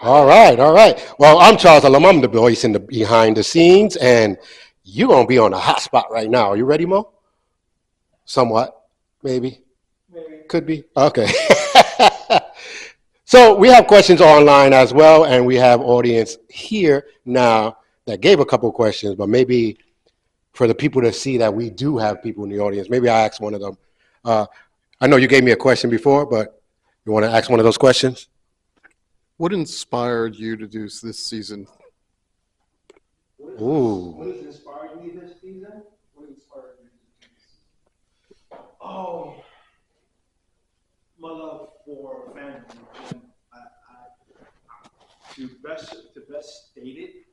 All right, all right. Well, I'm Charles Laloma. I'm the voice in the behind the scenes, and you're gonna be on the hot spot right now. Are you ready, Mo? Somewhat, maybe, could be. Okay. So we have questions online as well, and we have audience here now that gave a couple questions, but maybe for the people to see that we do have people in the audience, maybe I ask one of them. Uh, I know you gave me a question before, but you want to ask one of those questions? What inspired you to do this season? Ooh. What has inspired me this season? What inspired me to do this? Oh, my love for fandom. And to best state it.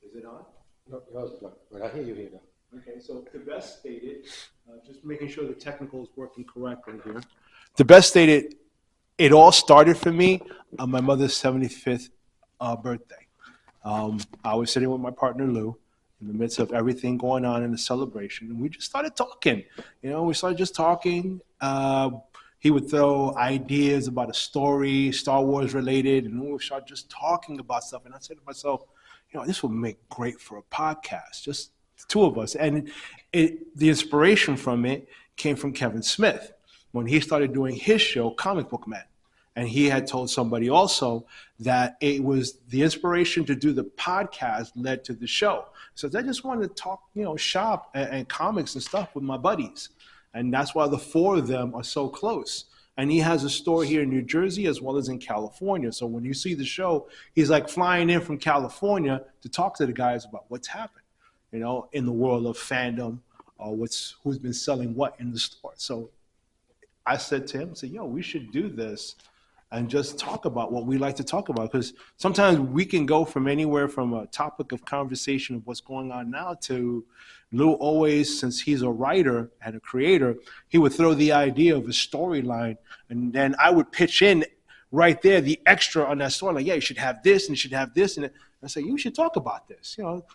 Is it on? No, yours is not, but I hear you here. Okay, so to best state it, just making sure the technical is working correctly here. To best state it, it all started for me on my mother's 75th birthday. I was sitting with my partner Lou in the midst of everything going on in the celebration, and we just started talking. You know, we started just talking. He would throw ideas about a story, Star Wars related, and we would start just talking about stuff. And I said to myself, you know, this would make great for a podcast, just the two of us. And the inspiration from it came from Kevin Smith when he started doing his show, Comic Book Men. And he had told somebody also that it was the inspiration to do the podcast led to the show. So I just wanted to talk, you know, shop and comics and stuff with my buddies. And that's why the four of them are so close. And he has a store here in New Jersey as well as in California. So when you see the show, he's like flying in from California to talk to the guys about what's happened, you know, in the world of fandom, or who's been selling what in the store. So I said to him, yo, we should do this and just talk about what we like to talk about. Because sometimes we can go from anywhere from a topic of conversation of what's going on now to Lou always, since he's a writer and a creator, he would throw the idea of a storyline, and then I would pitch in right there the extra on that story. Like, yeah, you should have this and you should have this. And I say, you should talk about this. You know,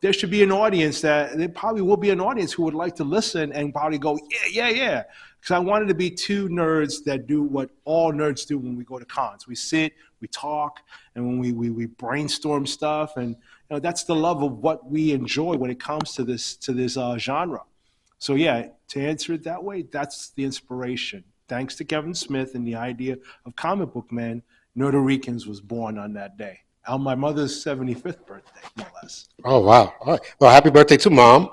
there should be an audience there probably will be an audience who would like to listen and probably go, yeah. Because I wanted to be two nerds that do what all nerds do when we go to cons. We sit, we talk, and when we brainstorm stuff, and you know, that's the love of what we enjoy when it comes to this genre. So yeah, to answer it that way, that's the inspiration. Thanks to Kevin Smith and the idea of Comic Book Man, Nerd A Rican was born on that day, on my mother's 75th birthday, no less. Oh, wow. All right. Well, happy birthday to Mom.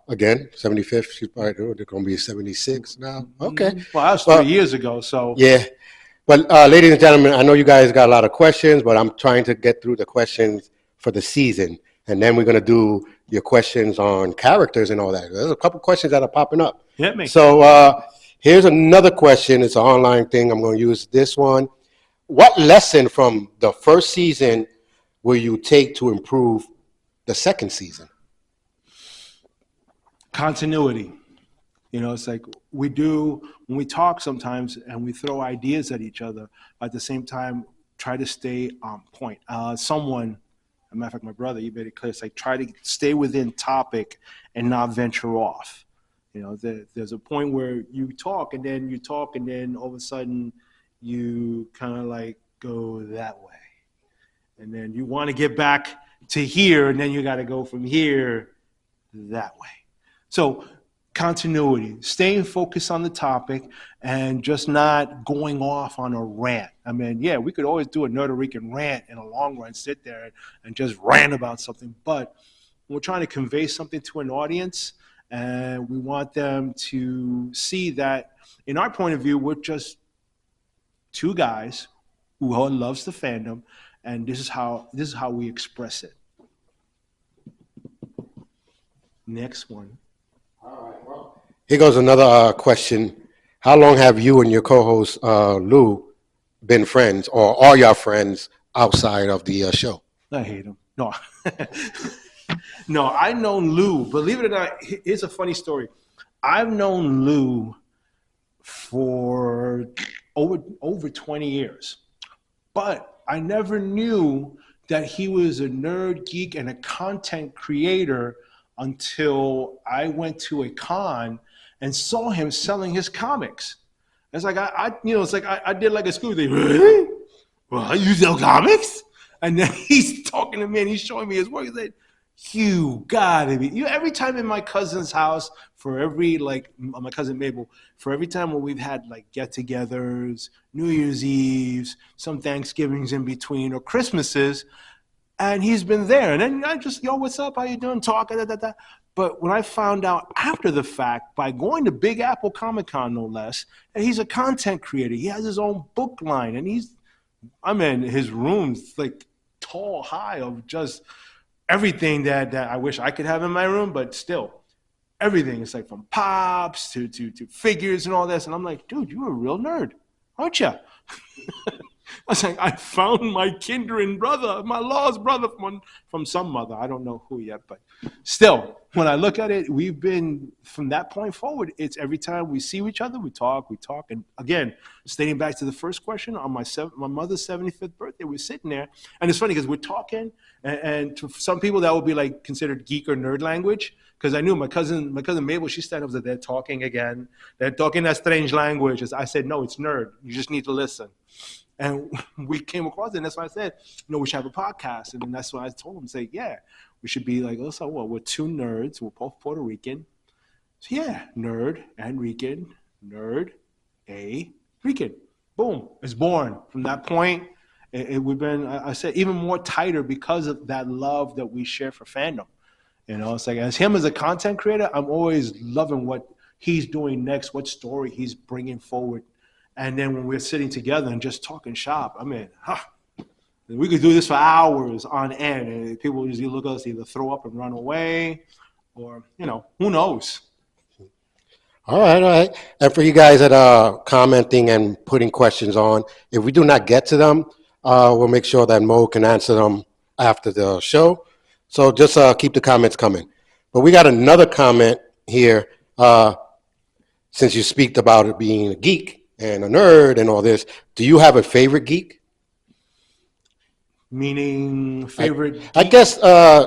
Again, 75th. She's probably they're going to be 76 now. Okay. Well, that was 3 years ago, so. Yeah. But ladies and gentlemen, I know you guys got a lot of questions, but I'm trying to get through the questions for the season. And then we're going to do your questions on characters and all that. There's a couple questions that are popping up. Hit me. So here's another question. It's an online thing. I'm going to use this one. What lesson from the first season will you take to improve the second season? Continuity. You know, it's like we do when we talk sometimes and we throw ideas at each other, at the same time, try to stay on point. Someone, as a matter of fact, my brother, you made it clear, it's like try to stay within topic and not venture off. You know, there's a point where you talk and then all of a sudden you kind of like go that way. And then you want to get back to here, and then you got to go from here that way. So continuity, staying focused on the topic and just not going off on a rant. I mean, yeah, we could always do a Nerd A Rican rant in a long run, sit there and just rant about something. But we're trying to convey something to an audience, and we want them to see that, in our point of view, we're just two guys who loves the fandom, and this is how we express it. Next one. All right. Well, here goes another question. How long have you and your co-host Lou been friends, or are y'all friends outside of the show? I hate him. No. No, I've known Lou. Believe it or not, here's a funny story. I've known Lou for over 20 years. But I never knew that he was a nerd, geek, and a content creator until I went to a con and saw him selling his comics. It's like it's like I did like a school thing. Really? Well, you sell comics? And then he's talking to me and he's showing me his work. He's like, you gotta be. Every time in my cousin's house, for every my cousin Mabel, for every time when we've had like get-togethers, New Year's Eves, some Thanksgivings in between, or Christmases, and he's been there. And then I just, what's up? How you doing? Talk. Da, da, da. But when I found out after the fact, by going to Big Apple Comic-Con, no less, and he's a content creator. He has his own book line, and his room's like tall, high of just everything that I wish I could have in my room, but still, everything. It's like from pops to figures and all this. And I'm like, dude, you're a real nerd, aren't you? I was like, I found my kindred brother, my lost brother from some mother. I don't know who yet, but still, when I look at it, we've been, from that point forward, it's every time we see each other, we talk. And again, stating back to the first question, on my mother's 75th birthday, we're sitting there. And it's funny because we're talking, and to some people that would be like considered geek or nerd language. Because I knew my cousin Mabel, she stand up and said, they're talking again. They're talking that strange language. I said, no, it's nerd. You just need to listen. And we came across it, and that's why I said, we should have a podcast. And then that's why I told him, say, yeah, we should be like, so what? We're two nerds. We're both Puerto Rican. So yeah, Nerd and Rican, Nerd A Rican. Boom, it's born. From that point, we've been, I said, even more tighter because of that love that we share for fandom. It's like, as him as a content creator, I'm always loving what he's doing next, what story he's bringing forward. And then when we're sitting together and just talking shop, we could do this for hours on end. And people usually look at us, either throw up and run away, or, who knows? All right. And for you guys that are commenting and putting questions on, if we do not get to them, we'll make sure that Mo can answer them after the show. So just keep the comments coming. But we got another comment here. Since you speak about it being a geek and a nerd and all this, do you have a favorite geek? Meaning favorite geek? I guess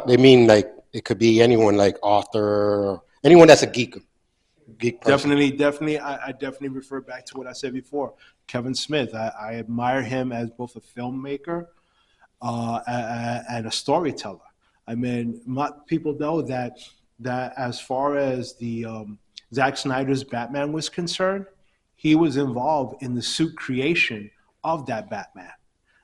they mean like it could be anyone, like author, anyone that's a geek person. Definitely. I definitely refer back to what I said before. Kevin Smith. I admire him as both a filmmaker and a storyteller. People know that as far as the Zack Snyder's Batman was concerned, he was involved in the suit creation of that Batman.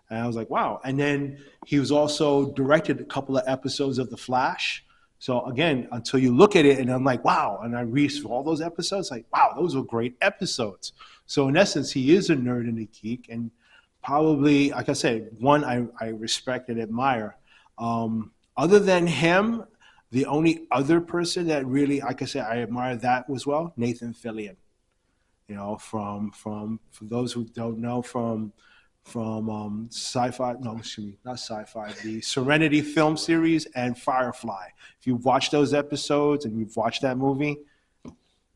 And I was like, wow. And then he was also directed a couple of episodes of The Flash. So again, until you look at it, and I'm like, wow. And I read through all those episodes, like, wow, those were great episodes. So in essence, he is a nerd and a geek. And probably, like I said, one I respect and admire. Other than him, the only other person that really, like I said, I admire that as well, Nathan Fillion. From for those who don't know, from sci-fi, no, excuse me, not sci-fi, the Serenity film series and Firefly. If you've watched those episodes and you've watched that movie,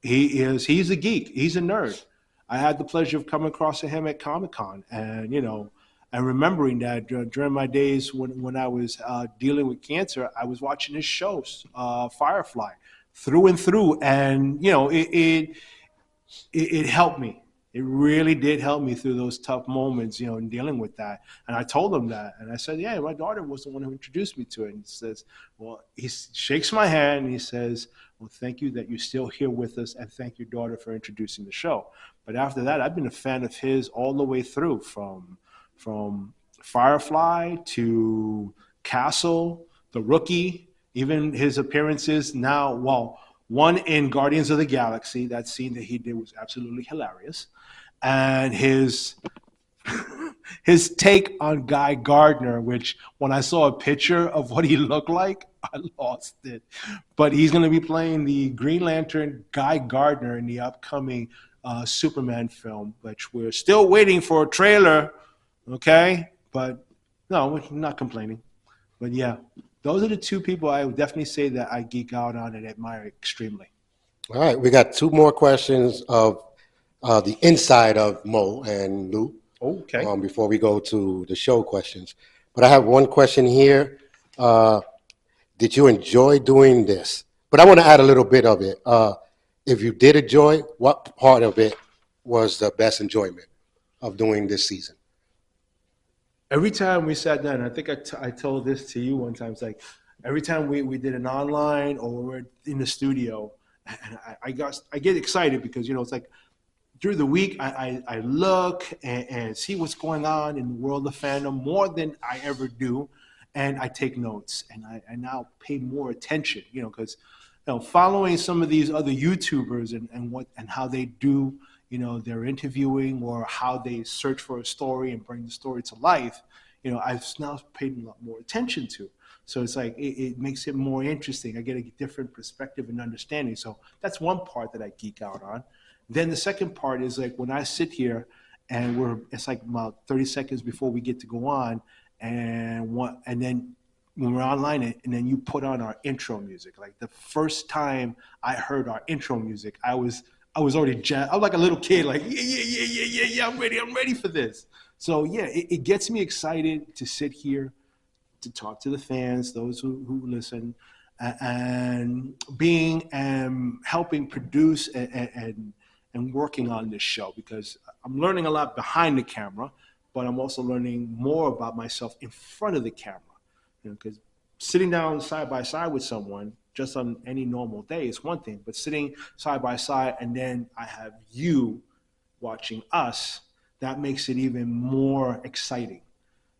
he's a geek. He's a nerd. I had the pleasure of coming across him at Comic-Con, and and remembering that during my days when I was dealing with cancer, I was watching his shows, Firefly, through and through, and it helped me. It really did help me through those tough moments, in dealing with that. And I told him that, and I said, yeah, my daughter was the one who introduced me to it. And he says, well, he shakes my hand and he says, well, thank you that you're still here with us, and thank your daughter for introducing the show. But after that, I've been a fan of his all the way through, from Firefly to Castle, The Rookie, even his appearances now. Well, one in Guardians of the Galaxy, that scene that he did was absolutely hilarious. And his take on Guy Gardner, which when I saw a picture of what he looked like, I lost it. But he's going to be playing the Green Lantern Guy Gardner in the upcoming Superman film, which we're still waiting for a trailer. Okay, but no, we're not complaining. But yeah, those are the two people I would definitely say that I geek out on and admire extremely. All right, we got two more questions of the inside of Mo and Lou. Okay. Before we go to the show questions. But I have one question here. Did you enjoy doing this? But I want to add a little bit of it. If you did enjoy, what part of it was the best enjoyment of doing this season? Every time we sat down, I think I told this to you one time. It's like every time we did an online or we're in the studio, and I get excited because it's like during the week I look and see what's going on in the world of fandom more than I ever do, and I take notes and I now pay more attention. Because following some of these other YouTubers and how they do their interviewing or how they search for a story and bring the story to life, I've now paid a lot more attention to. So it's like, it makes it more interesting. I get a different perspective and understanding. So that's one part that I geek out on. Then the second part is like when I sit here and it's like about 30 seconds before we get to go on and then when we're online and then you put on our intro music. Like the first time I heard our intro music, I was already jazzed. I was like a little kid, like, yeah, I'm ready for this. So yeah, it gets me excited to sit here, to talk to the fans, those who listen, and being helping produce and working on this show, because I'm learning a lot behind the camera, but I'm also learning more about myself in front of the camera. Because sitting down side by side with someone just on any normal day is one thing, but sitting side by side and then I have you watching us, that makes it even more exciting.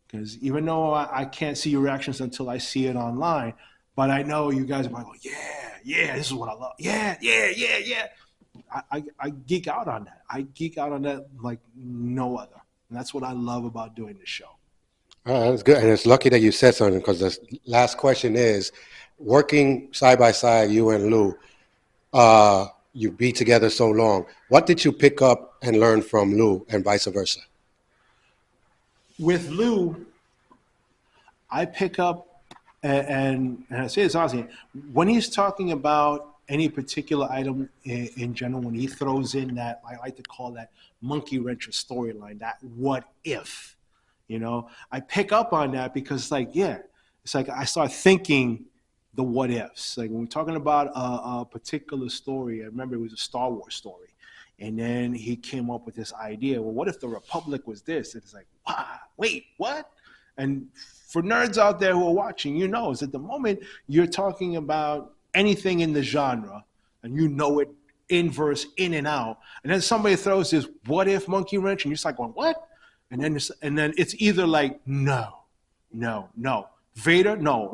Because even though I can't see your reactions until I see it online, but I know you guys are like, oh, yeah, this is what I love. Yeah. I geek out on that. I geek out on that like no other. And that's what I love about doing this show. That's good. And it's lucky that you said something, because the last question is, working side by side, you and Lou, you be together so long. What did you pick up and learn from Lou and vice versa? With Lou, I pick up, and I say this honestly, when he's talking about any particular item in general, when he throws in that, I like to call that monkey wrench storyline, that what if, I pick up on that because it's like I start thinking the what ifs. Like when we're talking about a particular story, I remember it was a Star Wars story. And then he came up with this idea, well, what if the Republic was this? And it's like, wow, wait, what? And for nerds out there who are watching, is at the moment you're talking about anything in the genre and it inverse, in and out. And then somebody throws this what if monkey wrench and you're just like going, what? And then it's either like, no. Vader, no,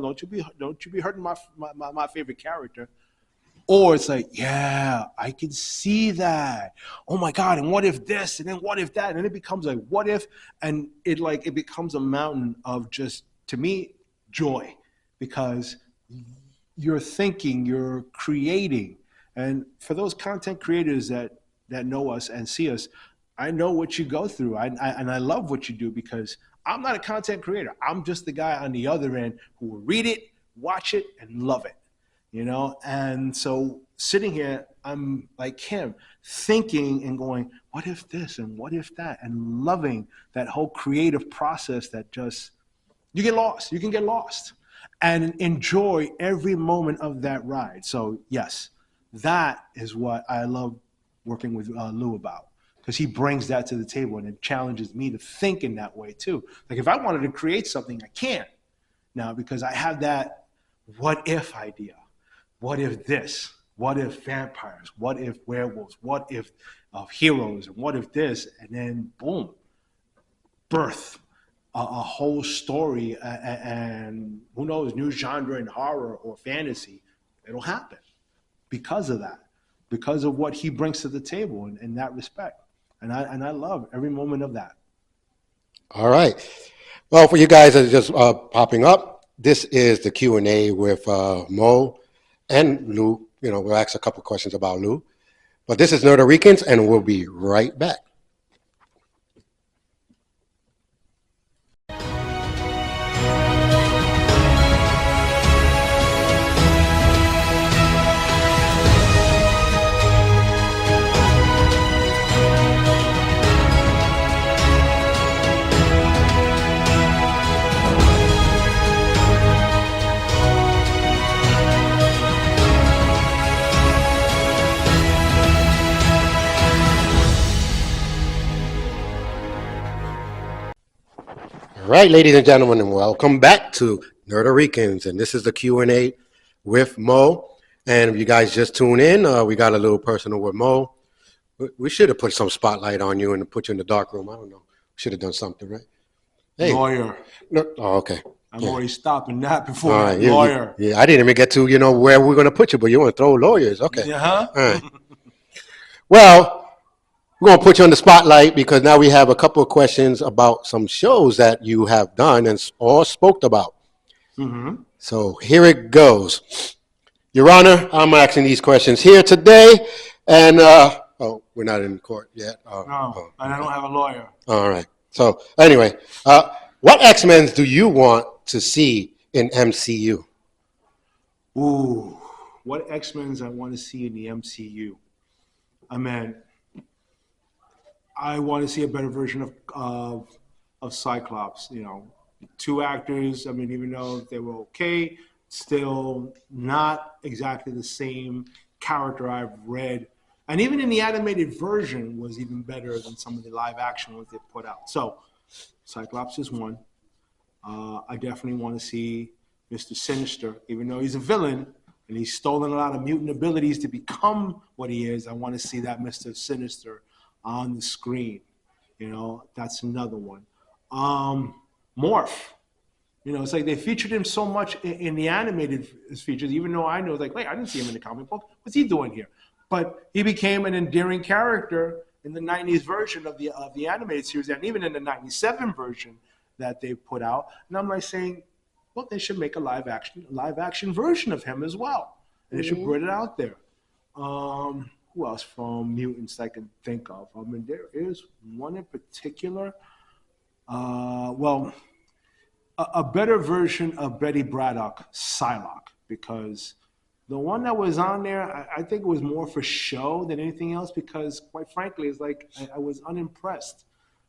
don't you be hurting my favorite character. Or it's like, yeah, I can see that. Oh my God, and what if this, and then what if that? And then it becomes like, what if? And it becomes a mountain of just, to me, joy. Because you're thinking, you're creating. And for those content creators that know us and see us, I know what you go through. And I love what you do, because I'm not a content creator. I'm just the guy on the other end who will read it, watch it, and love it. And so sitting here, I'm like him, thinking and going, what if this and what if that, and loving that whole creative process that just, you can get lost and enjoy every moment of that ride. So yes, that is what I love working with Lou about, because he brings that to the table and it challenges me to think in that way too. Like if I wanted to create something, I can't now, because I have that what if idea. What if this? What if vampires? What if werewolves? What if heroes? And what if this? And then boom, birth a whole story, and who knows, new genre in horror or fantasy. It'll happen because of that, because of what he brings to the table in that respect. And I love every moment of that. All right. Well, for you guys that are just popping up, this is the Q&A with Mo and Lou. We'll ask a couple questions about Lou. But this is Nerd A Ricans, and we'll be right back. All right, ladies and gentlemen, and welcome back to Nerd A Ricans, and this is the Q&A with Mo. And if you guys just tune in, we got a little personal with Mo. We should have put some spotlight on you and put you in the dark room. I don't know. Should have done something, right? Hey. Lawyer. No, oh, okay. I'm already stopping that before All right, lawyer. Yeah, I didn't even get to, where we're going to put you, but you want to throw lawyers. Okay. Uh-huh. All right. Well, we're going to put you on the spotlight because now we have a couple of questions about some shows that you have done and or spoke about. Mm-hmm. So here it goes. Your Honor, I'm asking these questions here today, and we're not in court yet. No, and I don't have a lawyer. All right. So anyway, what X-Men do you want to see in MCU? Ooh, what X-Men's I want to see in the MCU? I mean, I want to see a better version of Cyclops. Two actors. I mean, even though they were okay, still not exactly the same character I've read. And even in the animated version was even better than some of the live action ones they put out. So Cyclops is one. I definitely want to see Mr. Sinister, even though he's a villain and he's stolen a lot of mutant abilities to become what he is. I want to see that Mr. Sinister on the screen. That's another one. Morph. It's like they featured him so much in the animated features, even though I know, wait, I didn't see him in the comic book. What's he doing here? But he became an endearing character in the 90s version of the animated series, and even in the 97 version that they put out. And I'm saying, well, they should make a live action version of him as well. And they should put it out there. Who else from mutants I can think of? I mean, there is one in particular. A better version of Betty Braddock, Psylocke, because the one that was on there, I think it was more for show than anything else, because quite frankly, it's like I was unimpressed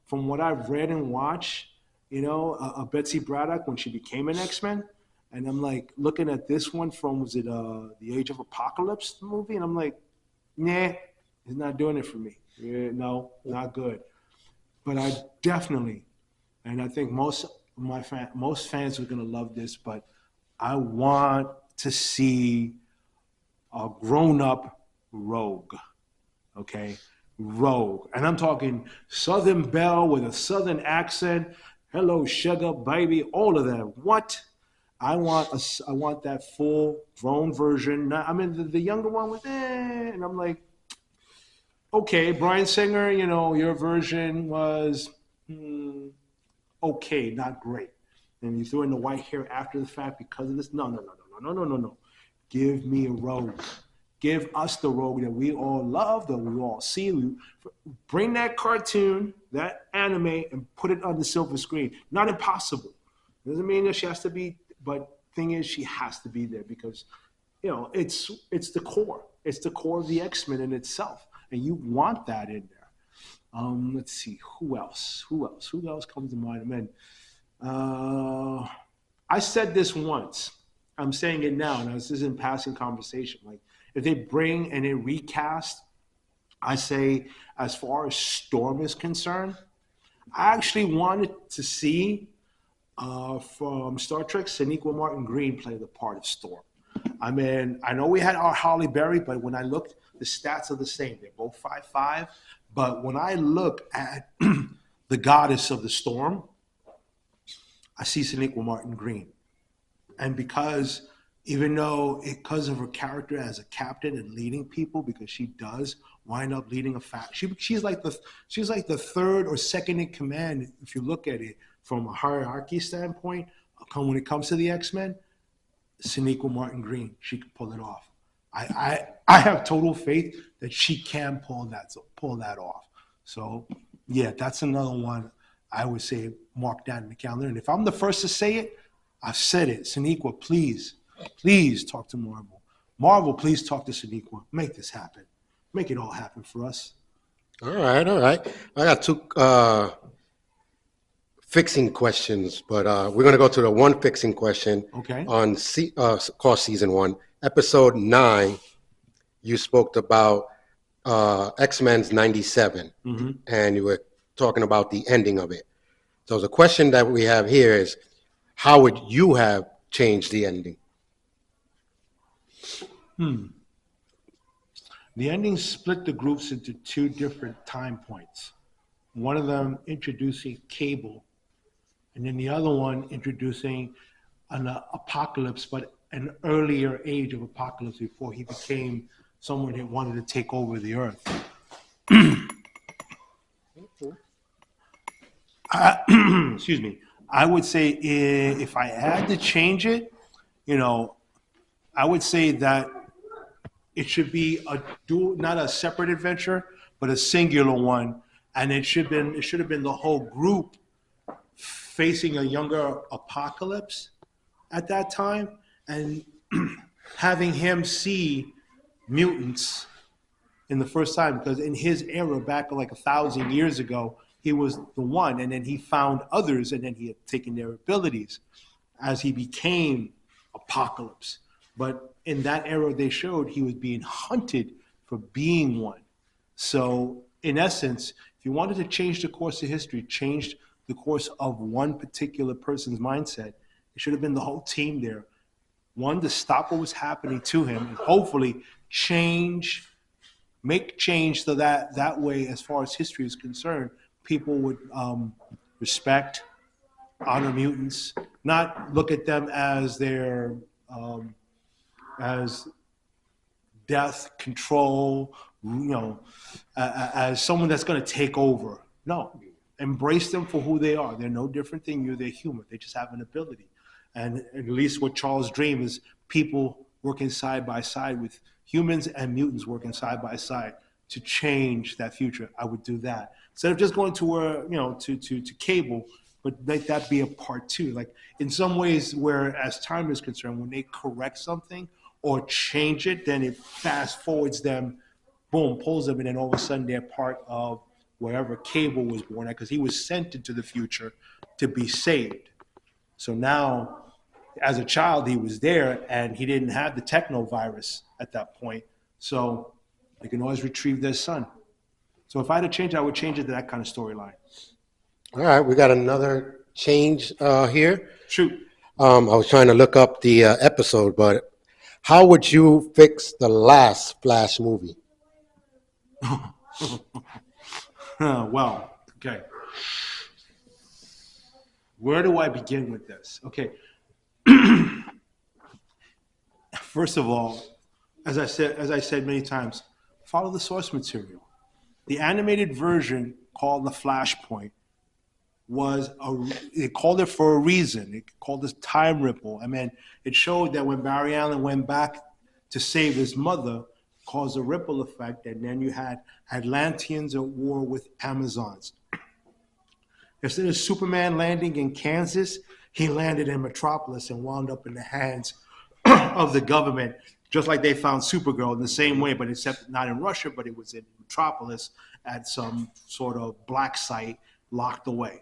from what I've read and watched, Betsy Braddock when she became an X-Men. And I'm looking at this one from, was it the Age of Apocalypse movie? And I'm like, nah, it's not doing it for me. Yeah, no, not good. But I definitely, and I think most fans are going to love this, but I want to see a grown-up Rogue, okay? Rogue. And I'm talking Southern Belle with a Southern accent. Hello, sugar, baby, all of that. What? I want that full grown version. The younger one was, and I'm like, okay, Bryan Singer, your version was okay, not great. And you threw in the white hair after the fact because of this. No. Give me a Rogue. Give us the Rogue that we all love, that we all see. Bring that cartoon, that anime, and put it on the silver screen. Not impossible. Doesn't mean that she has to be, but thing is, she has to be there because, it's the core. It's the core of the X-Men in itself, and you want that in there. Let's see, who else? Who else comes to mind? I said this once. I'm saying it now, and this is in passing conversation. If they bring and they recast, I say, as far as Storm is concerned, I actually wanted to see from Star Trek, Sonequa Martin Green play the part of Storm. I know we had our Halle Berry, but when I looked, the stats are the same. They're both 5'5". But when I look at the goddess of the storm, I see Sonequa Martin Green. And because because of her character as a captain and leading people, because she does wind up leading a faction. She's like the third or second in command, if you look at it from a hierarchy standpoint, when it comes to the X-Men. Sonequa Martin Green, she can pull it off. I have total faith that she can pull that off. So yeah, that's another one I would say mark that in the calendar. And if I'm the first to say it, I've said it. Sonequa, please talk to Marvel. Marvel, please talk to Sonequa. Make this happen. Make it all happen for us. All right. I got two fixing questions, but we're going to go to the one fixing question. Okay. On called Season 1, Episode 9, you spoke about X-Men's 97, and you were talking about the ending of it. So the question that we have here is, how would you have changed the ending? The ending split the groups into two different time points. One of them introducing Cable, and then the other one introducing an apocalypse, but an earlier age of apocalypse before he became someone that wanted to take over the earth. Excuse me. I would say if I had to change it, I would say that it should be a dual, not a separate adventure, but a singular one, and it should have been the whole group facing a younger apocalypse at that time, and having him see mutants in the first time, because in his era back like 1,000 years ago, he was the one, and then he found others, and then he had taken their abilities as he became Apocalypse. But in that era, they showed he was being hunted for being one. So in essence, if you wanted to change the course of history, change the course of one particular person's mindset, it should have been the whole team there. One, to stop what was happening to him, and hopefully make change so that way, as far as history is concerned, people would respect, honor mutants, not look at them as their as death, control, as someone that's going to take over. No, embrace them for who they are. They're no different than you. They're human. They just have an ability. And at least what Charles dreamed is people working side by side with humans and mutants working side by side to change that future. I would do that instead of just going to where to Cable, but let that be a part two. Like in some ways, where as time is concerned, when they correct something or change it, then it fast forwards them, boom, pulls them, and then all of a sudden they're part of wherever Cable was born at, because he was sent into the future to be saved. So now, as a child, he was there, and he didn't have the techno virus at that point. So they can always retrieve their son. So if I had to change it, I would change it to that kind of storyline. All right, we got another change here. Shoot. I was trying to look up the episode, but how would you fix the last Flash movie? Well, okay. Where do I begin with this? Okay. First of all, as I said many times, follow the source material. The animated version called The Flashpoint it called it for a reason. It called it time ripple. I mean, it showed that when Barry Allen went back to save his mother, caused a ripple effect, and then you had Atlanteans at war with Amazons. Instead of Superman landing in Kansas, he landed in Metropolis and wound up in the hands of the government, just like they found Supergirl in the same way, but except not in Russia, but it was in Metropolis at some sort of black site locked away.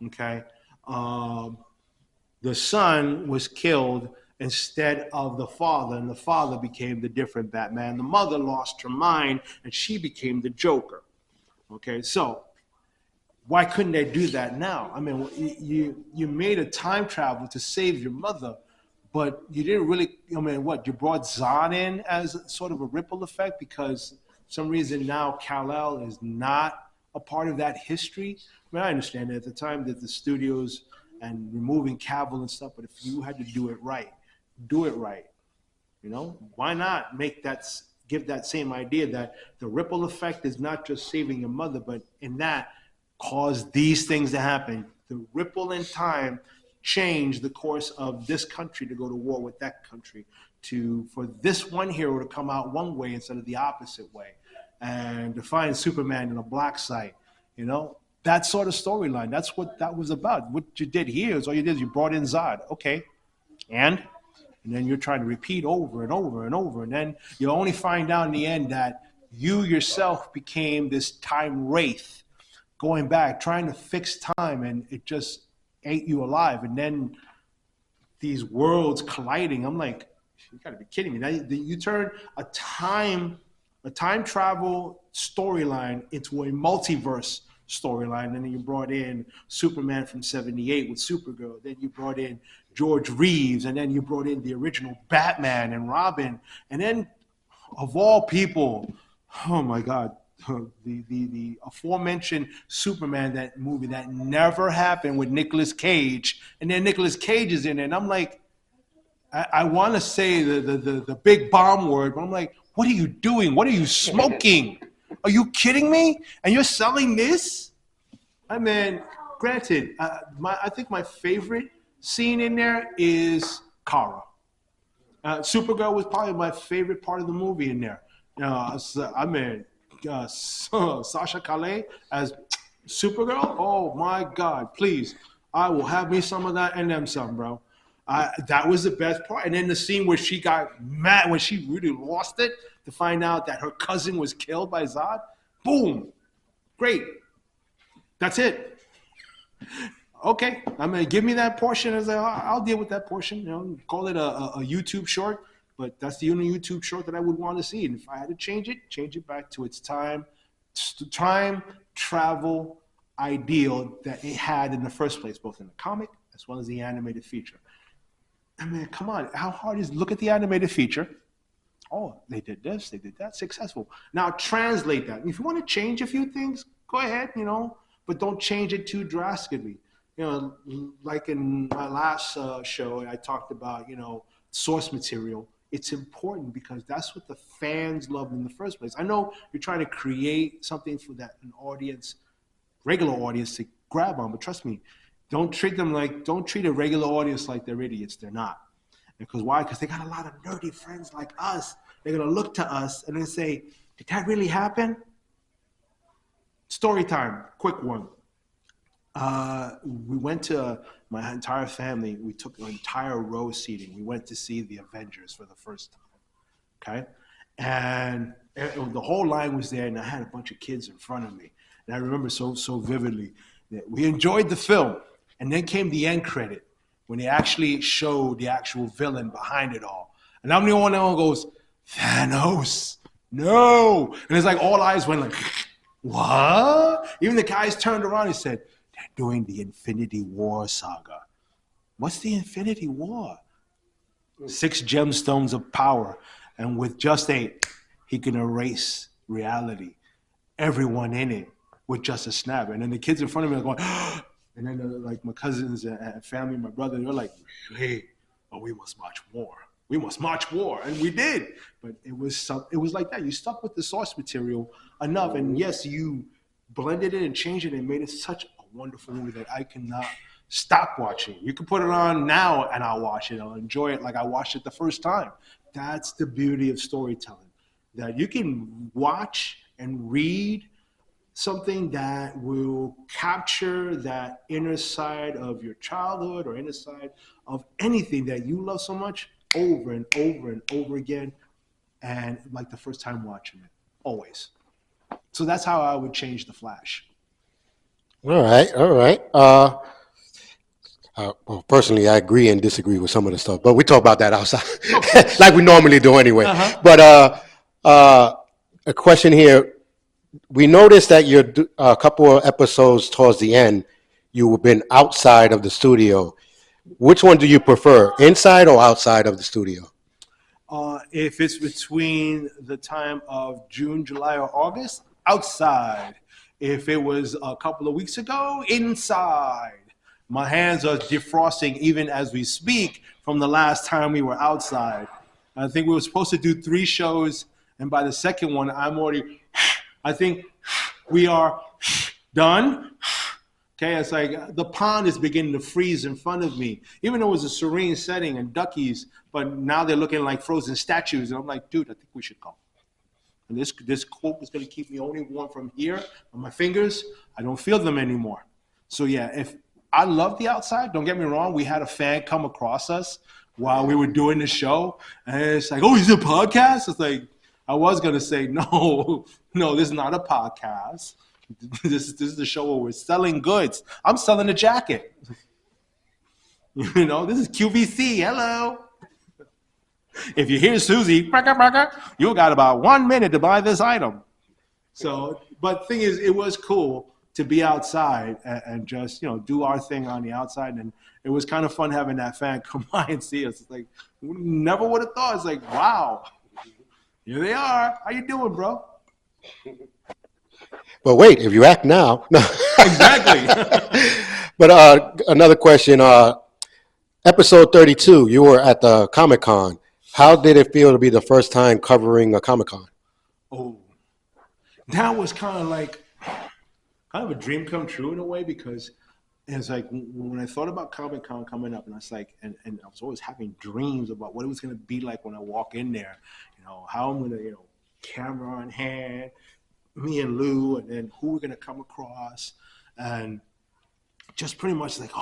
Okay, the son was killed instead of the father, and the father became the different Batman. The mother lost her mind, and she became the Joker. Okay, so why couldn't they do that now? I mean, you made a time travel to save your mother, but you didn't really. I mean, what, you brought Zod in as sort of a ripple effect because for some reason now Kal-El is not a part of that history. I mean, I understand that at the time that the studios and removing Cavill and stuff, but if you had to do it right, do it right. Why not give that same idea that the ripple effect is not just saving your mother, but in that cause these things to happen. The ripple in time changed the course of this country to go to war with that country, for this one hero to come out one way instead of the opposite way, and to find Superman in a black site. That sort of storyline. That's what that was about. What you did here is all you did is you brought in Zod. Okay. And then you're trying to repeat over and over and over. And then you only find out in the end that you yourself became this time wraith, going back, trying to fix time, and it just ate you alive. And then these worlds colliding. I'm like, you gotta be kidding me. Now you turn a time travel storyline into a multiverse storyline. And then you brought in Superman from '78 with Supergirl. Then you brought in George Reeves, and then you brought in the original Batman and Robin. And then, of all people, oh my God, the aforementioned Superman, that movie that never happened with Nicolas Cage. And then Nicolas Cage is in it. And I'm like, I want to say the big bomb word, but I'm like, what are you doing? What are you smoking? Are you kidding me? And you're selling this? I mean, granted, I think my favorite scene in there is Kara. Supergirl was probably my favorite part of the movie in there. I mean, Sasha Calais as Supergirl. Oh my God! Please, I will have me some of that and them some, bro. That was the best part. And then the scene where she got mad when she really lost it to find out that her cousin was killed by Zod. Boom, great. That's it. Okay, I mean, give me that portion. I'll deal with that portion. You know, call it a YouTube short, but that's the only YouTube short that I would want to see. And if I had to change it back to its time travel ideal that it had in the first place, both in the comic as well as the animated feature. I mean, come on, how hard is, look at the animated feature. Oh, they did this, they did that, successful. Now translate that. If you want to change a few things, go ahead, you know, but don't change it too drastically. You know, like in my last show, I talked about, you know, source material. It's important because that's what the fans love in the first place. I know you're trying to create something for that an audience, regular audience, to grab on, but trust me, don't treat a regular audience like they're idiots. They're not. Because why? Because they got a lot of nerdy friends like us. They're going to look to us and they say, did that really happen? Story time, quick one. We went to, my entire family, we took an entire row seating. We went to see the Avengers for the first time, okay? And the whole line was there, and I had a bunch of kids in front of me. And I remember so vividly that we enjoyed the film, and then came the end credit when they actually showed the actual villain behind it all. And I'm the only one that goes, Thanos, no. And it's like all eyes went like, what? Even the guys turned around and said, they're doing the Infinity War saga. What's the Infinity War? 6 gemstones of power. And with just 8, he can erase reality. Everyone in it with just a snap. And then the kids in front of me are going, and then like my cousins and family, my brother, they're like, really? Oh, we must watch more. We must watch more. And we did. But it was like that. You stuck with the source material enough. And yes, you blended it and changed it and made it such a wonderful movie that I cannot stop watching. You can put it on now and I'll watch it. I'll enjoy it like I watched it the first time. That's the beauty of storytelling, that you can watch and read something that will capture that inner side of your childhood or inner side of anything that you love so much over and over and over again, and like the first time watching it, always. So that's how I would change The Flash. All right. Well, personally, I agree and disagree with some of the stuff, but we talk about that outside, like we normally do anyway. Uh-huh. But a question here: we noticed that you're a couple of episodes towards the end, you've been outside of the studio. Which one do you prefer, inside or outside of the studio? If it's between the time of June, July, or August, outside. If it was a couple of weeks ago, inside. My hands are defrosting even as we speak from the last time we were outside. I think we were supposed to do 3 shows, and by the second one, I think we are done. Okay, it's like the pond is beginning to freeze in front of me. Even though it was a serene setting and duckies, but now they're looking like frozen statues. And I'm like, dude, I think we should go. And this coat is going to keep me only warm from here on my fingers. I don't feel them anymore. So yeah, if I love the outside, don't get me wrong. We had a fan come across us while we were doing the show. And it's like, oh, is it a podcast? It's like, I was going to say, no, this is not a podcast. This is the show where we're selling goods. I'm selling a jacket. You know, this is QVC. Hello. If you hear Susie, you got about 1 minute to buy this item. So, but the thing is, it was cool to be outside and just, do our thing on the outside. And it was kind of fun having that fan come by and see us. It's like, never would have thought. It's like, wow, here they are. How you doing, bro? But wait, if you act now. No. Exactly. But another question. Episode 32, you were at the Comic-Con. How did it feel to be the first time covering a Comic-Con? Oh, that was kind of a dream come true in a way, because it's like when I thought about Comic-Con coming up, and I was like, and I was always having dreams about what it was going to be like when I walk in there, how I'm going to, camera on hand, me and Lou, and then who we're going to come across, and just pretty much like,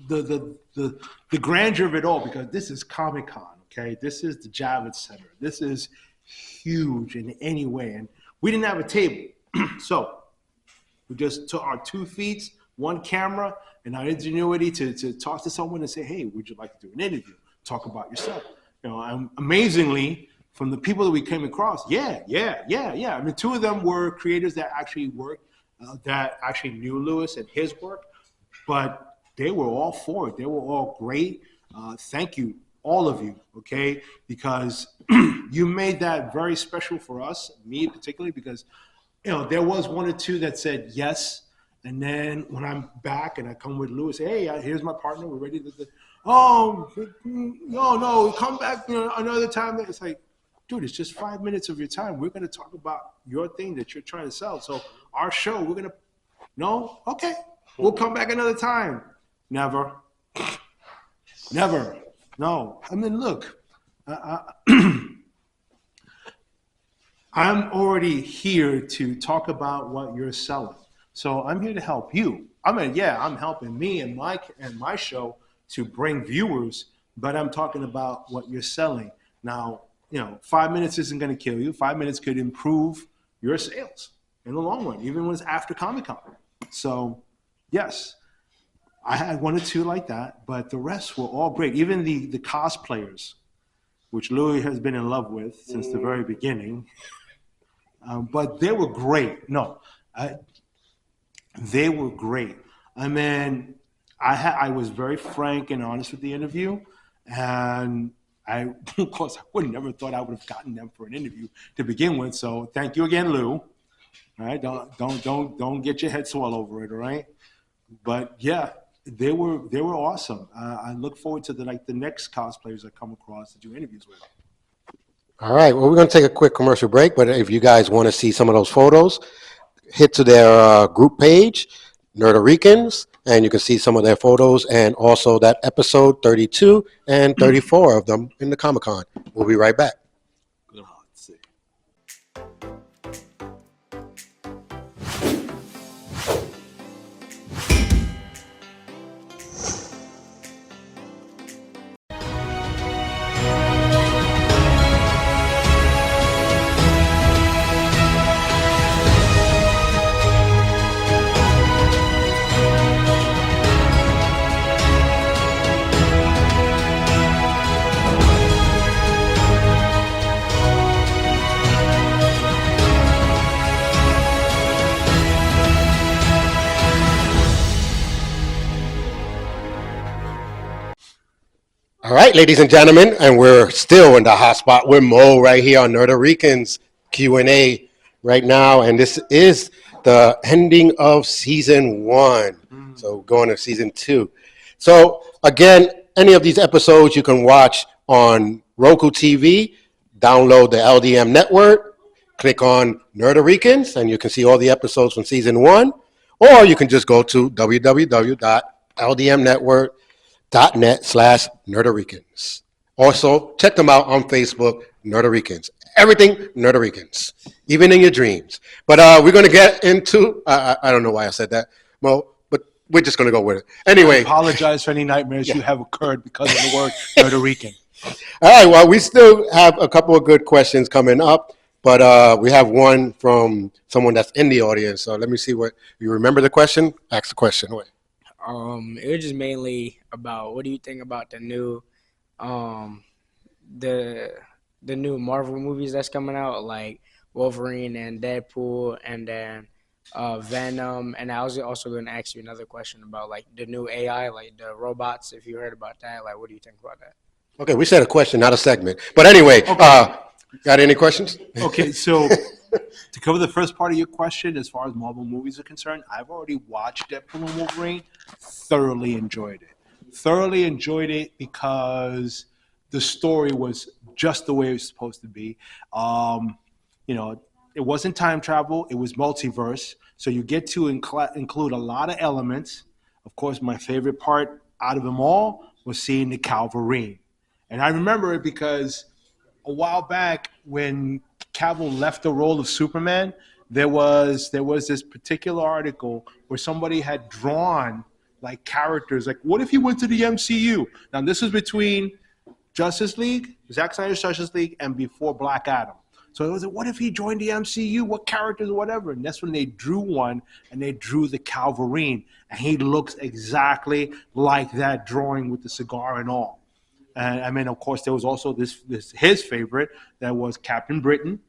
the grandeur of it all, because this is Comic-Con, okay? This is the Javits Center. This is huge in any way, and we didn't have a table, so we just took our 2 feet, one camera, and our ingenuity to talk to someone and say, hey, would you like to do an interview? Talk about yourself. Amazingly, from the people that we came across, yeah. I mean, 2 of them were creators that actually worked, that actually knew Lewis and his work, but they were all for it. They were all great. Thank you, all of you, okay? Because you made that very special for us, me particularly, because there was 1 or 2 that said yes, and then when I'm back and I come with Lewis, hey, here's my partner, we're ready to. No, come back another time. It's like, dude, it's just 5 minutes of your time. We're going to talk about your thing that you're trying to sell. So our show, we're going to. No, okay, we'll come back another time. Never. No. I mean, look. I'm already here to talk about what you're selling. So I'm here to help you. I mean, yeah, I'm helping me and my show to bring viewers, but I'm talking about what you're selling. Now, 5 minutes isn't going to kill you. 5 minutes could improve your sales in the long run, even when it's after Comic-Con. So, yes, I had 1 or 2 like that, but the rest were all great. Even the cosplayers, which Louis has been in love with since the very beginning. But they were great. They were great. I mean, I was very frank and honest with the interview, and of course, I would never thought I would have gotten them for an interview to begin with. So thank you again, Lou. All right, don't get your head swell over it. All right, but yeah, they were awesome. I look forward to the next cosplayers I come across to do interviews with. All right, well, we're going to take a quick commercial break, but if you guys want to see some of those photos, hit to their group page, Nerd A Ricans, and you can see some of their photos and also that episode 32 and 34 of them in the Comic-Con. We'll be right back. Let's see. All right, ladies and gentlemen, and we're still in the hot spot with Mo right here on Nerd A Rican's Q&A right now, and this is the ending of season 1. So going to season 2. So again, any of these episodes you can watch on Roku TV, download the LDM Network, click on Nerd A Ricans, and you can see all the episodes from season 1, or you can just go to www.ldmnetwork.net/Nerd A Ricans. Also, check them out on Facebook, Nerd A Ricans. Everything Nerd A Ricans, even in your dreams. But we're going to get into, I don't know why I said that, Mo, but we're just going to go with it. Anyway. I apologize for any nightmares you have occurred because of the word Nerd A Rican. All right, well, we still have a couple of good questions coming up, but we have one from someone that's in the audience. So let me see what, you remember the question? Ask the question. Wait. It was just mainly about what do you think about the new new Marvel movies that's coming out, like Wolverine and Deadpool, and then Venom, and I was also going to ask you another question about like the new AI, like the robots. If you heard about that, like, what do you think about that? Okay, we said a question, not a segment. But anyway, Okay. got any questions? Okay, so to cover the first part of your question, as far as Marvel movies are concerned, I've already watched Deadpool and Wolverine. Thoroughly enjoyed it. Thoroughly enjoyed it because the story was just the way it was supposed to be. You know, it wasn't time travel; it was multiverse. So you get to include a lot of elements. Of course, my favorite part out of them all was seeing the Calvarine, and I remember it because a while back when Cavill left the role of Superman, there was this particular article where somebody had drawn like characters. Like, what if he went to the MCU? Now this was between Justice League, Zack Snyder's Justice League, and before Black Adam. So it was like, what if he joined the MCU? What characters, whatever? And that's when they drew one, and they drew the Calvarine, and he looks exactly like that drawing with the cigar and all. And I mean, of course, there was also this his favorite that was Captain Britain.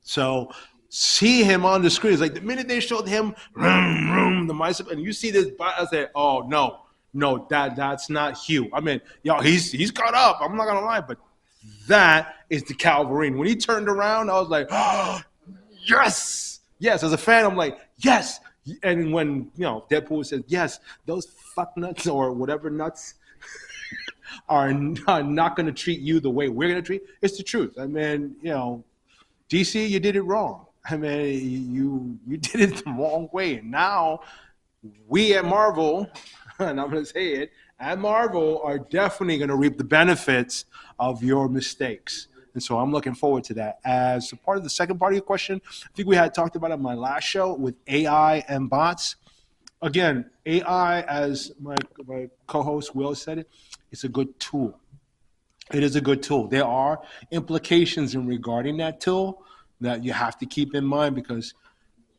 So see him on the screen. It's like the minute they showed him, the mice, and you see this, I said, "Oh no, that's not Hugh." I mean, yo, he's caught up. I'm not gonna lie, but that is the Calvarine. When he turned around, I was like, "Oh, yes, yes." As a fan, I'm like, "Yes." And when Deadpool says, "Yes, those fuck nuts or whatever nuts." Are not going to treat you the way we're going to treat. It's the truth. I mean, DC, you did it wrong. I mean, you did it the wrong way. And now we at Marvel, and I'm going to say it, at Marvel are definitely going to reap the benefits of your mistakes. And so I'm looking forward to that. As a part of the second part of your question, I think we had talked about it on my last show with AI and bots. Again, AI, as my co-host Will said it, it's a good tool. It is a good tool. There are implications in regarding that tool that you have to keep in mind because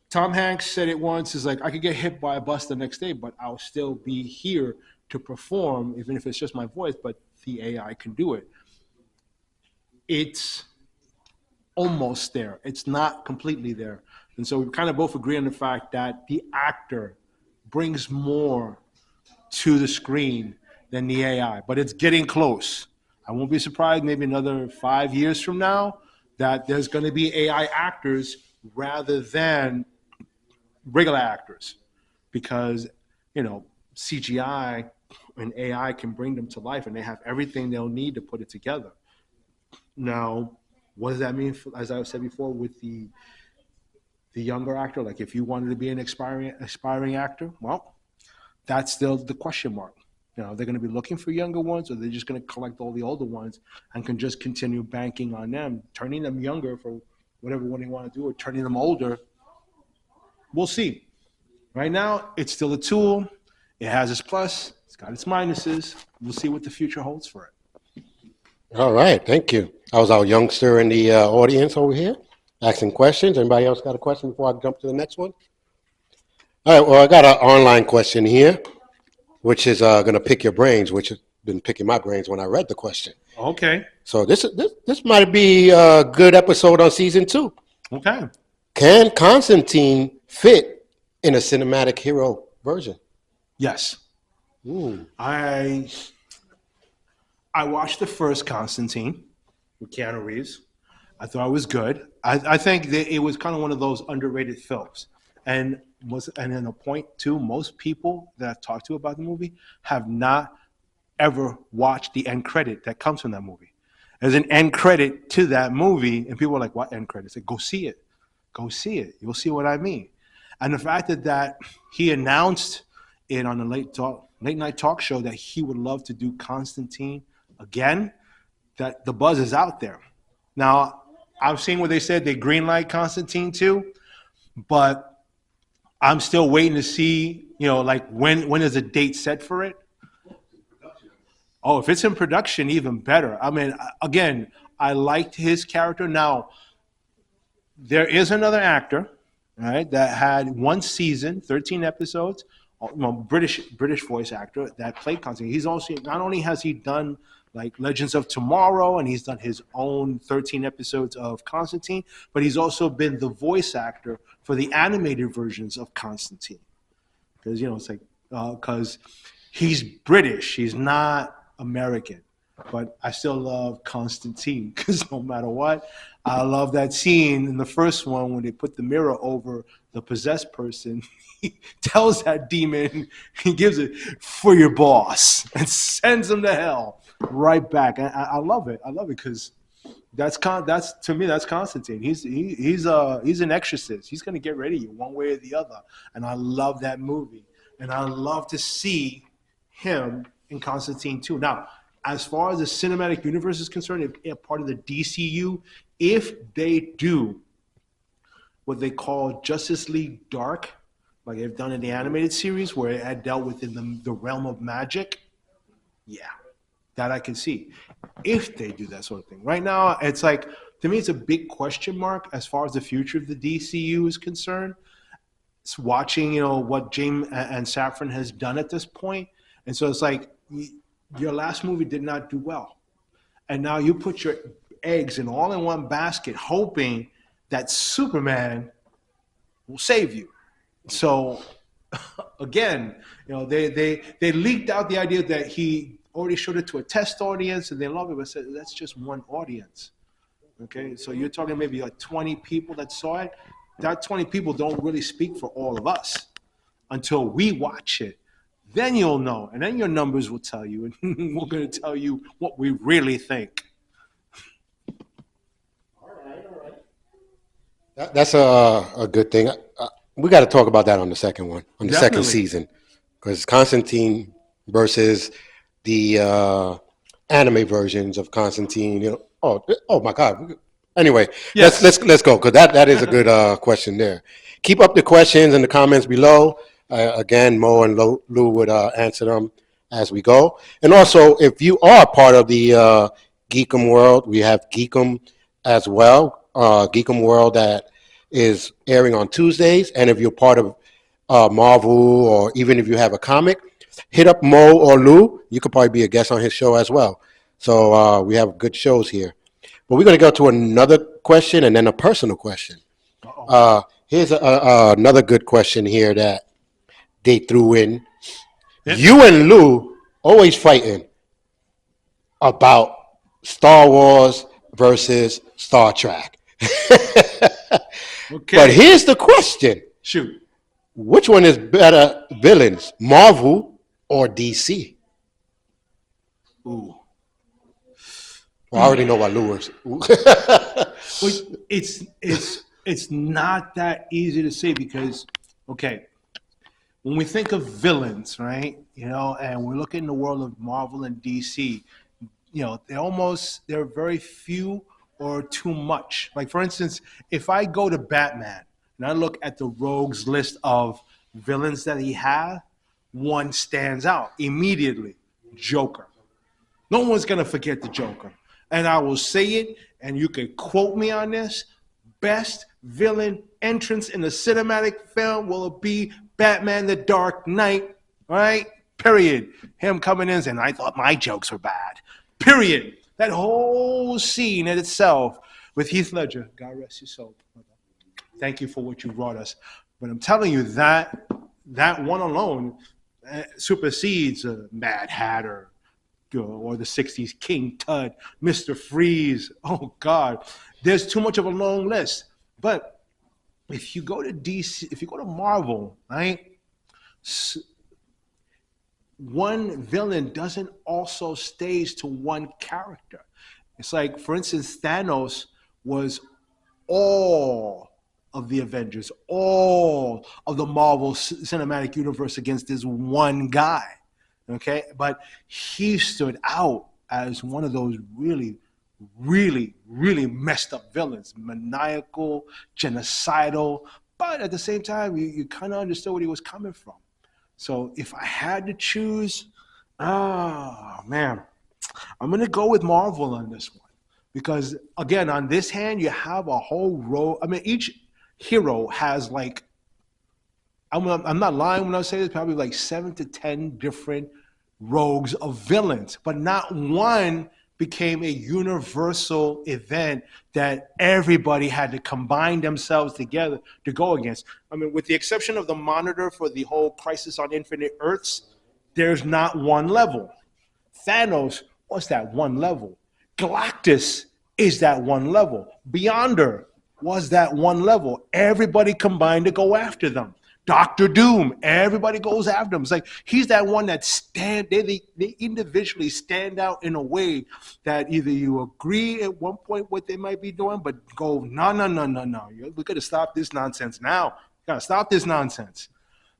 Tom Hanks said it once, is like, I could get hit by a bus the next day, but I'll still be here to perform, even if it's just my voice, but the AI can do it. It's almost there. It's not completely there. And so we kind of both agree on the fact that the actor brings more to the screen than the AI, but it's getting close. I won't be surprised maybe another 5 years from now that there's going to be AI actors rather than regular actors because, CGI and AI can bring them to life and they have everything they'll need to put it together. Now, what does that mean, as I said before, with the younger actor? Like if you wanted to be an aspiring actor, well, that's still the question mark. They're going to be looking for younger ones, or they're just going to collect all the older ones and can just continue banking on them, turning them younger for whatever one they want to do, or turning them older. We'll see. Right now, it's still a tool. It has its plus. It's got its minuses. We'll see what the future holds for it. All right, thank you. I was our youngster in the audience over here asking questions. Anybody else got a question before I jump to the next one? All right, well, I got an online question here, which is going to pick your brains, which has been picking my brains when I read the question. Okay. So this might be a good episode on season 2. Okay. Can Constantine fit in a cinematic hero version? Yes. Ooh. I watched the first Constantine with Keanu Reeves. I thought it was good. I think that it was kind of one of those underrated films. And in a point too, most people that I've talked to about the movie have not ever watched the end credit that comes from that movie. There's an end credit to that movie, and people are like, "What end credit?" I said, "Go see it. Go see it. You'll see what I mean." And the fact that he announced it on the late night talk show that he would love to do Constantine again, that the buzz is out there. Now, I've seen what they said they greenlight Constantine too, but I'm still waiting to see, like when is a date set for it? Oh, if it's in production, even better. I mean, again, I liked his character. Now, there is another actor, right, that had one season, 13 episodes, British voice actor that played Constantine. He's also, not only has he done like Legends of Tomorrow, and he's done his own 13 episodes of Constantine, but he's also been the voice actor for the animated versions of Constantine. Because, it's like, because he's British, he's not American. But I still love Constantine because no matter what, I love that scene in the first one when they put the mirror over the possessed person. He tells that demon, he gives it for your boss and sends him to hell right back. And I love it. I love it because that's to me that's Constantine. He's an exorcist. He's gonna get rid of you one way or the other. And I love that movie. And I love to see him in Constantine too. Now, as far as the cinematic universe is concerned, if part of the DCU, if they do what they call Justice League Dark, like they've done in the animated series, where it had dealt within the realm of magic, yeah, that I can see. If they do that sort of thing. Right now, it's like, to me, it's a big question mark as far as the future of the DCU is concerned. It's watching, what James and Safran has done at this point. And so it's like, your last movie did not do well. And now you put your eggs all in one basket, hoping that Superman will save you. So again, they leaked out the idea that he already showed it to a test audience and they love it, but said that's just one audience. Okay, so you're talking maybe like 20 people that saw it. That 20 people don't really speak for all of us until we watch it. Then you'll know, and then your numbers will tell you, and we're going to tell you what we really think. All right. That's a good thing. We got to talk about that on the second one, on the Definitely. second season, because Constantine versus the anime versions of Constantine. Oh my God. Anyway, Yes. let's go, because that is a good question there. Keep up the questions in the comments below. Again, Mo and Lou would answer them as we go. And also, if you are part of the Geekum world, we have Geekum as well. Geekum world that is airing on Tuesdays. And if you're part of Marvel, or even if you have a comic, hit up Mo or Lou. You could probably be a guest on his show as well. So we have good shows here. But we're going to go to another question and then a personal question. Here's another good question here that they threw in. Yep. You and Lou always fighting about Star Wars versus Star Trek. Okay. But here's the question. Shoot. Which one is better villains, Marvel or DC? Ooh. Well, I already know what Lou is. Well, it's not that easy to say because, okay, when we think of villains, right, and we look in the world of Marvel and DC, they're very few or too much. Like, for instance, if I go to Batman and I look at the rogues list of villains that he has, one stands out immediately: Joker. No one's going to forget the Joker. And I will say it, and you can quote me on this: best villain entrance in the cinematic film will be Batman the Dark Knight, right? Period. Him coming in and I thought my jokes were bad. Period. That whole scene in itself with Heath Ledger, God rest your soul. Thank you for what you brought us. But I'm telling you that one alone supersedes Mad Hatter, or the 60s King Tut, Mr. Freeze. Oh, God. There's too much of a long list. But if you go to DC, if you go to Marvel, right, one villain doesn't also stays to one character. It's like, for instance, Thanos was all of the Avengers, all of the Marvel Cinematic Universe against this one guy. Okay, but he stood out as one of those really, really, really messed up villains, maniacal, genocidal, but at the same time, you kind of understood where he was coming from. So if I had to choose, man, I'm going to go with Marvel on this one. Because, again, on this hand, you have a whole row. I mean, each hero has I'm not lying when I say this, probably like 7 to 10 different rogues of villains, but not one became a universal event that everybody had to combine themselves together to go against. I mean, with the exception of the Monitor for the whole Crisis on Infinite Earths, there's not one level. Thanos was that one level. Galactus is that one level. Beyonder was that one level. Everybody combined to go after them. Doctor Doom, everybody goes after him. It's like he's that one that they individually stand out in a way that either you agree at one point what they might be doing, but go, no. We got to stop this nonsense now. We got to stop this nonsense.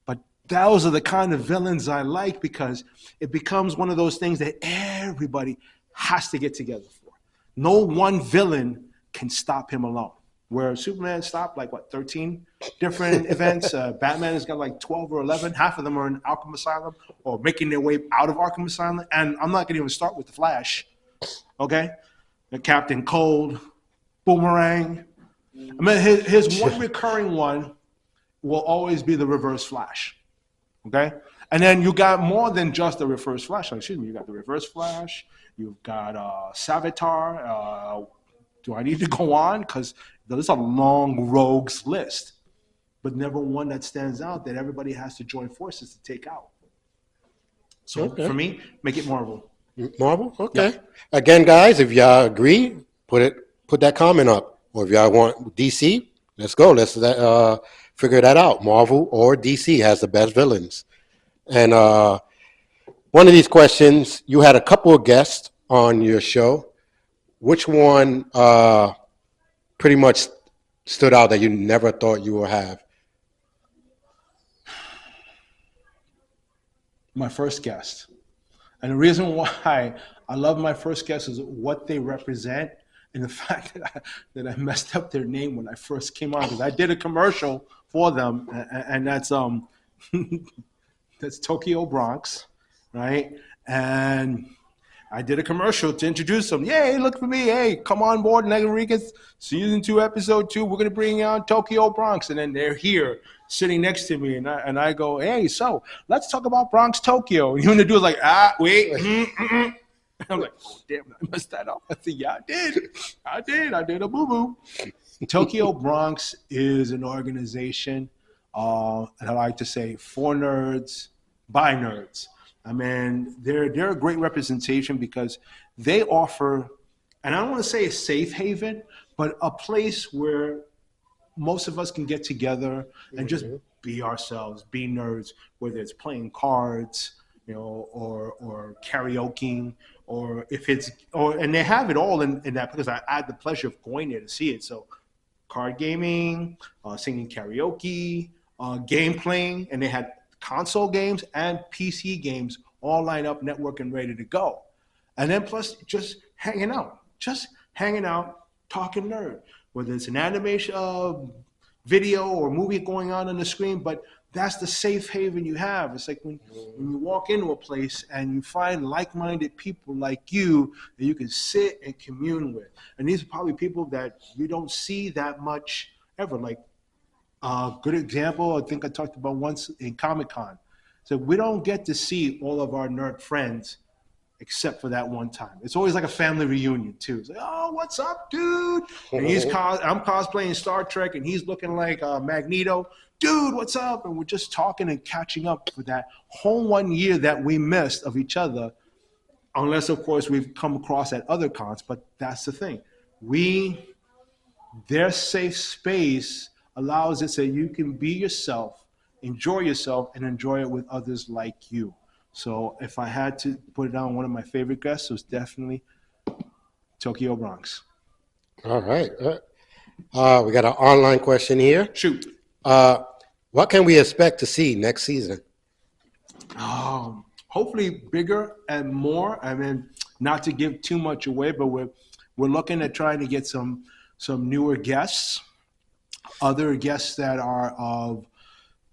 But those are the kind of villains I like because it becomes one of those things that everybody has to get together for. No one villain can stop him alone. Where Superman stopped like 13 different events. Batman has got like 12 or 11. Half of them are in Arkham Asylum or making their way out of Arkham Asylum. And I'm not going to even start with the Flash. Okay, the Captain Cold, Boomerang. I mean, his one recurring one will always be the Reverse Flash. Okay, and then you got more than just the Reverse Flash. Excuse me, you got the Reverse Flash. You've got Savitar. Do I need to go on? Because there's a long rogues list, but never one that stands out that everybody has to join forces to take out. So for me, make it Marvel. Marvel? Okay. Yeah. Again, guys, if y'all agree, put that comment up. Or if y'all want DC, let's go. Let's figure that out. Marvel or DC has the best villains. And one of these questions, you had a couple of guests on your show. Which one pretty much stood out that you never thought you would have? My first guest. And the reason why I love my first guest is what they represent and the fact that I messed up their name when I first came on. Because I did a commercial for them, and that's that's Tokyo Bronx, right? And I did a commercial to introduce them. Yay, look for me. Hey, come on board, Nerd A Rican. Season 2, Episode 2. We're going to bring on Tokyo Bronx. And then they're here sitting next to me. And I go, hey, so let's talk about Bronx, Tokyo. And you and the dude's like, wait. I'm like, oh, damn, I messed that up. I said, yeah, I did a boo-boo. Tokyo Bronx is an organization, and I like to say, for nerds, by nerds. I mean, they're a great representation because they offer, and I don't want to say a safe haven, but a place where most of us can get together and just be ourselves, be nerds, whether it's playing cards, or karaoke, or if it's, and they have it all in that because I had the pleasure of going there to see it. So card gaming, singing karaoke, game playing, and they had console games and PC games all lined up, network and ready to go. And then plus just hanging out, talking nerd, whether it's an animation, video or movie going on the screen, but that's the safe haven you have. It's like when you walk into a place and you find like-minded people like you that you can sit and commune with. And these are probably people that you don't see that much ever. Like, good example, I think I talked about once in Comic-Con. So we don't get to see all of our nerd friends except for that one time. It's always like a family reunion too. It's like, oh, what's up, dude? And I'm cosplaying Star Trek and he's looking like Magneto. Dude, what's up? And we're just talking and catching up for that whole 1 year that we missed of each other, unless, of course, we've come across at other cons. But that's the thing. Their safe space allows it so you can be yourself, enjoy yourself, and enjoy it with others like you. So if I had to put it down, one of my favorite guests was definitely Tokyo Bronx. All right. We got an online question here. Shoot. What can we expect to see next season? Hopefully bigger and more. I mean, not to give too much away, but we're looking at trying to get some newer guests, other guests that are of,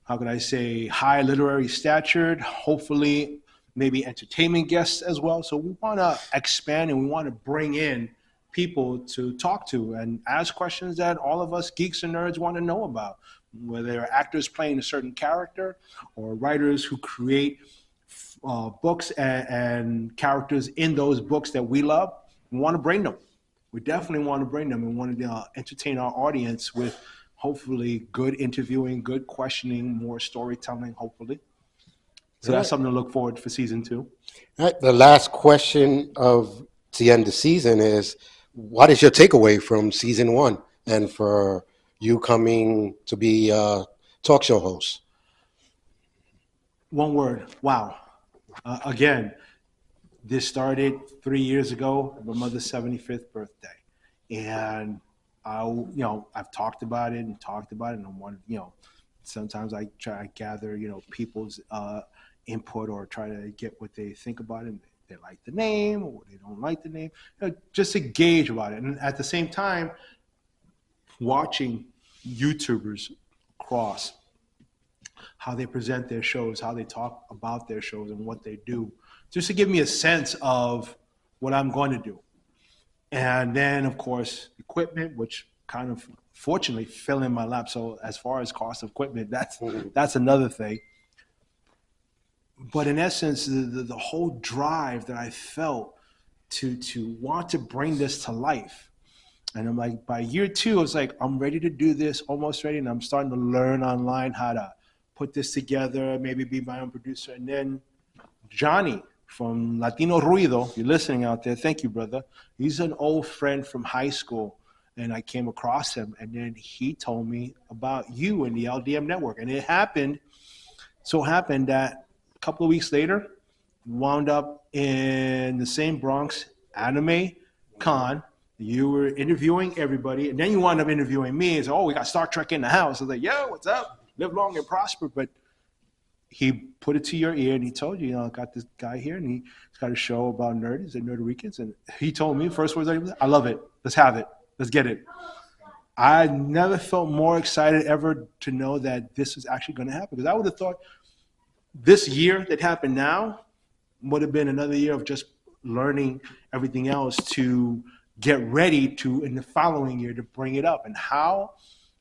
how could I say, high literary stature, hopefully maybe entertainment guests as well. So we want to expand and we want to bring in people to talk to and ask questions that all of us geeks and nerds want to know about, whether they're actors playing a certain character or writers who create books and characters in those books that we love, we want to bring them. We definitely want to bring them and want to entertain our audience with hopefully good interviewing, good questioning, more storytelling, hopefully. So that's something to look forward for season 2. All right, the last question of the end of the season is, what is your takeaway from season 1 and for you coming to be a talk show host? One word, wow. Again, this started 3 years ago, my mother's 75th birthday. And I've talked about it and I want, sometimes I try to gather, people's input or try to get what they think about it. And they like the name or they don't like the name, just to gauge about it. And at the same time, watching YouTubers across how they present their shows, how they talk about their shows and what they do, just to give me a sense of what I'm going to do. And then, of course, equipment, which kind of fortunately fell in my lap. So as far as cost of equipment, that's another thing. But in essence, the whole drive that I felt to want to bring this to life. And I'm like, by year 2, I was like, I'm ready to do this, almost ready. And I'm starting to learn online how to put this together, maybe be my own producer. And then Johnny from Latino Ruido, if you're listening out there, thank you, brother. He's an old friend from high school. And I came across him. And then he told me about you and the LDM Network. And it so happened that a couple of weeks later, wound up in the same Bronx anime con. You were interviewing everybody, and then you wound up interviewing me. And so, we got Star Trek in the house. I was like, yo, what's up? Live long and prosper. But he put it to your ear, and he told you, I got this guy here, and he's got a show about nerds and Nerd A Ricans. And he told me, first words, I love it. Let's have it. Let's get it. I never felt more excited ever to know that this was actually going to happen. Because I would have thought this year that happened now would have been another year of just learning everything else to get ready to, in the following year, to bring it up. And how,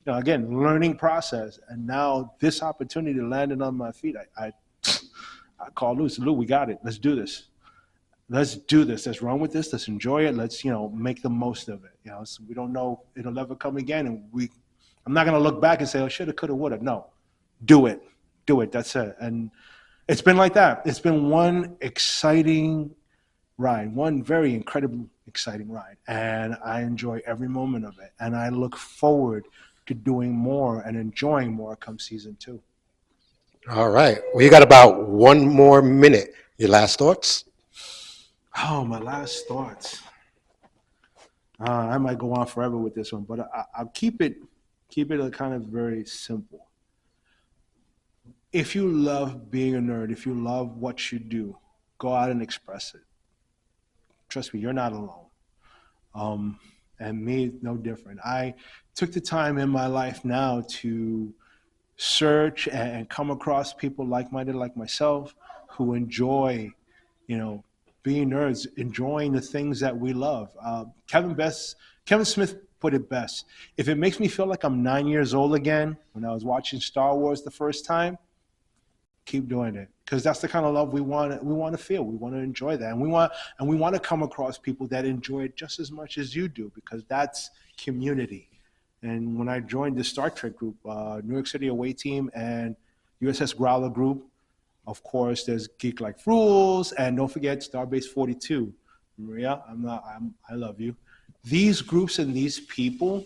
again, learning process. And now this opportunity landed on my feet. I called Lou, we got it. Let's do this. Let's do this. Let's run with this. Let's enjoy it. Let's, make the most of it. So we don't know it'll ever come again. And I'm not going to look back and say, oh, shoulda, coulda, woulda. No, do it. Do it. That's it. And it's been like that. It's been one exciting ride, one very incredibly exciting ride. And I enjoy every moment of it. And I look forward to doing more and enjoying more come season 2. All right. We got about 1 more minute. Your last thoughts? Oh, my last thoughts. I might go on forever with this one, but I'll keep it kind of very simple. If you love being a nerd, if you love what you do, go out and express it. Trust me, you're not alone. And me, no different. I took the time in my life now to search and come across people like-minded like myself who enjoy, being nerds, enjoying the things that we love. Kevin Smith put it best. If it makes me feel like I'm 9 years old again when I was watching Star Wars the first time, keep doing it, because that's the kind of love we want to feel. We want to enjoy that, and we want to come across people that enjoy it just as much as you do, because that's community. And when I joined the Star Trek group, New York City Away Team and USS Growler group, of course, there's Geek Like Rules, and don't forget Starbase 42. Maria, I love you. These groups and these people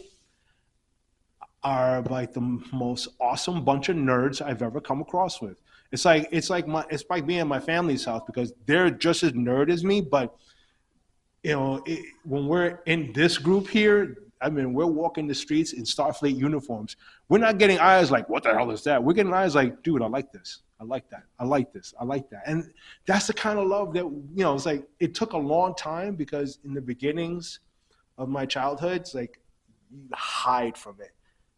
are like the most awesome bunch of nerds I've ever come across with. It's like being at my family's house, because they're just as nerd as me. But when we're in this group here, we're walking the streets in Starfleet uniforms. We're not getting eyes like, what the hell is that? We're getting eyes like, dude, I like this. I like that. I like this. I like that. And that's the kind of love that, it's like, it took a long time, because in the beginnings of my childhood, it's like you hide from it.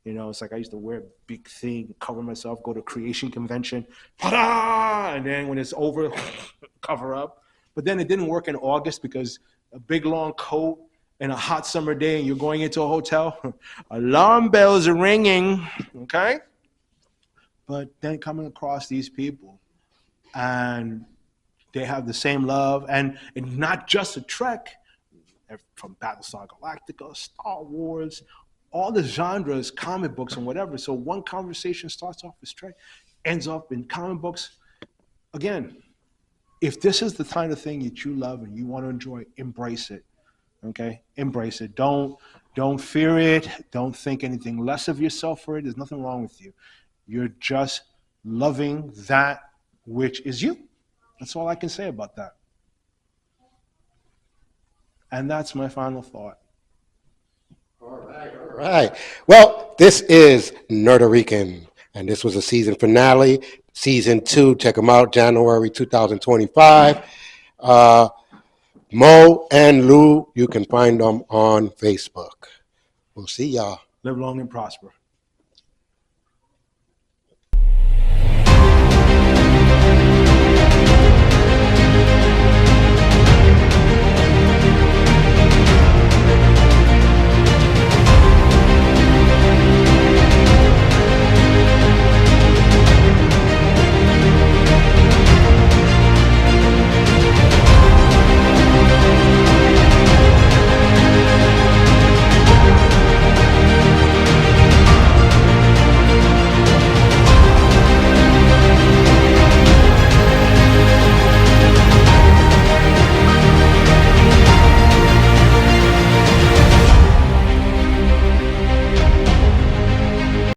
It's like I used to wear a big thing, cover myself, go to creation convention, ta-da! And then when it's over, cover up. But then it didn't work in August, because a big long coat and a hot summer day, and you're going into a hotel, alarm bells are ringing, okay? But then coming across these people and They have the same love, and not just a Trek, from Battlestar Galactica, Star Wars, all the genres, comic books and whatever. So one conversation starts off as Trek, ends up in comic books. Again, if this is the kind of thing that you love and you want to enjoy, embrace it. Okay, embrace it. Don't fear it. Don't think anything less of yourself for it. There's nothing wrong with you. You're just loving that which is you. That's all I can say about that. And that's my final thought. All right. Well, this is Nerd A Rican, and this was a season finale, season 2. Check them out, January 2025. Mo and Lou, you can find them on Facebook. We'll see y'all. Live long and prosper.